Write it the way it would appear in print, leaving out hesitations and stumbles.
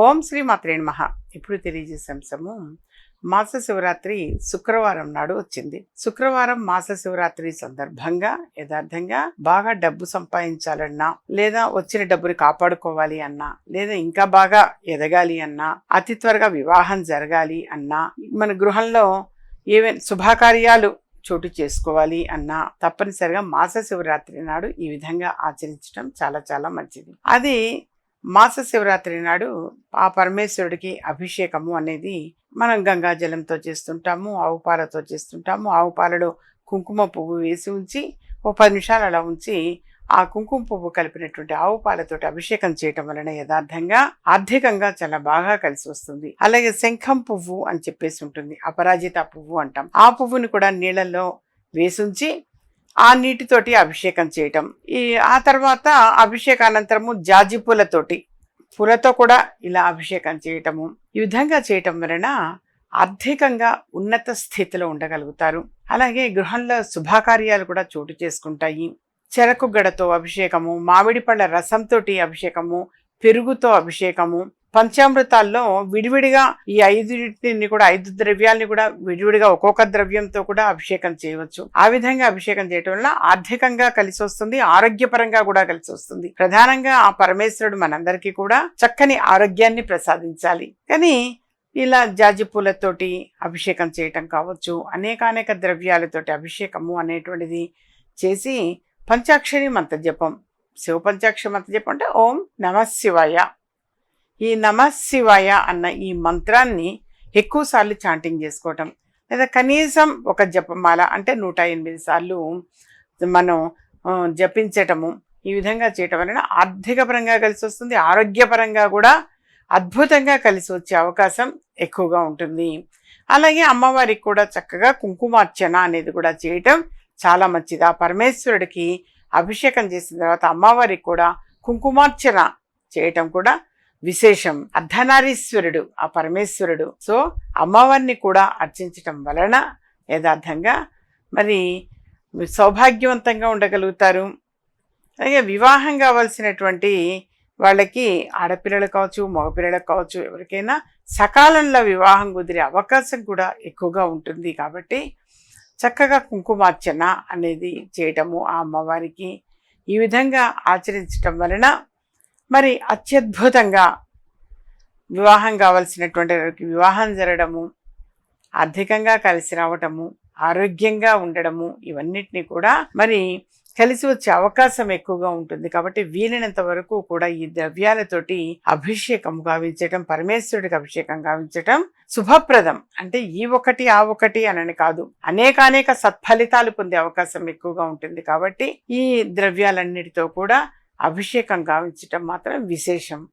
ఓం శ్రీ మాత్రే నమః. ఇప్పుడు తెలియజేసే అంశము మాస శివరాత్రి శుక్రవారం నాడు వచ్చింది. శుక్రవారం మాస శివరాత్రి సందర్భంగా యథార్థంగా బాగా డబ్బు సంపాదించాలన్నా, లేదా వచ్చిన డబ్బుని కాపాడుకోవాలి అన్నా, లేదా ఇంకా బాగా ఎదగాలి అన్నా, అతి త్వరగా వివాహం జరగాలి అన్నా, మన గృహంలో ఏవైనా శుభకార్యాలు చోటు చేసుకోవాలి అన్నా తప్పనిసరిగా మాస శివరాత్రి నాడు ఈ విధంగా ఆచరించడం చాలా చాలా మంచిది. అది మాస శివరాత్రి నాడు ఆ పరమేశ్వరుడికి అభిషేకము అనేది మనం గంగాజలంతో చేస్తుంటాము, ఆవు పాలతో చేస్తుంటాము. ఆవు పాలలో కుంకుమ పువ్వు వేసి ఉంచి 10 నిమిషాలు అలా ఉంచి ఆ కుంకుమ పువ్వు కలిపినటువంటి ఆవు పాలతోటి అభిషేకం చేయటం వలన యథార్థంగా ఆర్థికంగా చాలా బాగా కలిసి వస్తుంది. అలాగే శంఖం పువ్వు అని చెప్పేసి ఉంటుంది, అపరాజిత పువ్వు అంటాం. ఆ పువ్వుని కూడా నీళ్ళల్లో వేసుంచి ఆ నీటితోటి అభిషేకం చేయటం. ఆ తర్వాత అభిషేకానంతరము జాజి పూలతో కూడా ఇలా అభిషేకం చేయటము. ఈ విధంగా చేయటం వలన ఆర్థికంగా ఉన్నత స్థితిలో ఉండగలుగుతారు. అలాగే గృహంలో శుభకార్యాలు కూడా చోటు చేసుకుంటాయి. చెరకు గడతో అభిషేకము, మామిడి పళ్ళ రసంతో అభిషేకము, పెరుగుతో అభిషేకము, పంచామృతాల్లో విడివిడిగా ఈ 5 ద్రవ్యాలని కూడా విడివిడిగా ఒక్కొక్క ద్రవ్యంతో కూడా అభిషేకం చేయవచ్చు. ఆ విధంగా అభిషేకం చేయటం వల్ల ఆర్థికంగా కలిసి వస్తుంది, ఆరోగ్యపరంగా కూడా కలిసి వస్తుంది. ప్రధానంగా ఆ పరమేశ్వరుడు మనందరికీ కూడా చక్కని ఆరోగ్యాన్ని ప్రసాదించాలి. కానీ ఇలా జాజి పూలతోటి అభిషేకం చేయటం కావచ్చు, అనేక ద్రవ్యాలతోటి అభిషేకము అనేటువంటిది చేసి పంచాక్షరి మంత్ర జపం, శివ పంచాక్షరి మంత్ర జపం అంటే ఓం నమః శివాయ. ఈ నమః శివాయ అన్న ఈ మంత్రాన్ని ఎక్కువసార్లు చాంటింగ్ చేసుకోవటం, లేదా కనీసం ఒక జపమాల అంటే 108 సార్లు మనం జపించటము. ఈ విధంగా చేయటం వలన ఆర్థిక పరంగా కలిసి వస్తుంది, ఆరోగ్యపరంగా కూడా అద్భుతంగా కలిసి వచ్చే అవకాశం ఎక్కువగా ఉంటుంది. అలాగే అమ్మవారికి కూడా చక్కగా కుంకుమార్చన అనేది కూడా చేయటం చాలా మంచిది. ఆ పరమేశ్వరుడికి అభిషేకం చేసిన తర్వాత అమ్మవారికి కూడా కుంకుమార్చన చేయటం కూడా విశేషం. అర్ధనారీశ్వరుడు ఆ పరమేశ్వరుడు. సో అమ్మవారిని కూడా అర్చించటం వలన యథార్థంగా మరి సౌభాగ్యవంతంగా ఉండగలుగుతారు. అలాగే వివాహం కావాల్సినటువంటి వాళ్ళకి ఆడపిల్లలు కావచ్చు, మగపిల్లలకు కావచ్చు, ఎవరికైనా సకాలంలో వివాహం కుదిరే అవకాశం కూడా ఎక్కువగా ఉంటుంది. కాబట్టి చక్కగా కుంకుమార్చన అనేది చేయటము ఆ అమ్మవారికి ఈ విధంగా ఆచరించటం వలన మరి అత్యద్భుతంగా వివాహం కావాల్సినటువంటి వారికి వివాహం జరగడము, ఆర్థికంగా కలిసి రావటము, ఆరోగ్యంగా ఉండడము, ఇవన్నిటినీ కూడా మరి కలిసి వచ్చే అవకాశం ఎక్కువగా ఉంటుంది. కాబట్టి వీలైనంత వరకు కూడా ఈ ద్రవ్యాలతోటి అభిషేకం గావించటం, పరమేశ్వరుడికి అభిషేకం గావించటం శుభప్రదం. అంటే ఈ ఒకటి ఆ ఒకటి అనని కాదు, అనేక సత్ఫలితాలు పొందే అవకాశం ఎక్కువగా ఉంటుంది. కాబట్టి ఈ ద్రవ్యాలన్నిటితో కూడా అభిషేకం గావించటం మాత్రం విశేషం.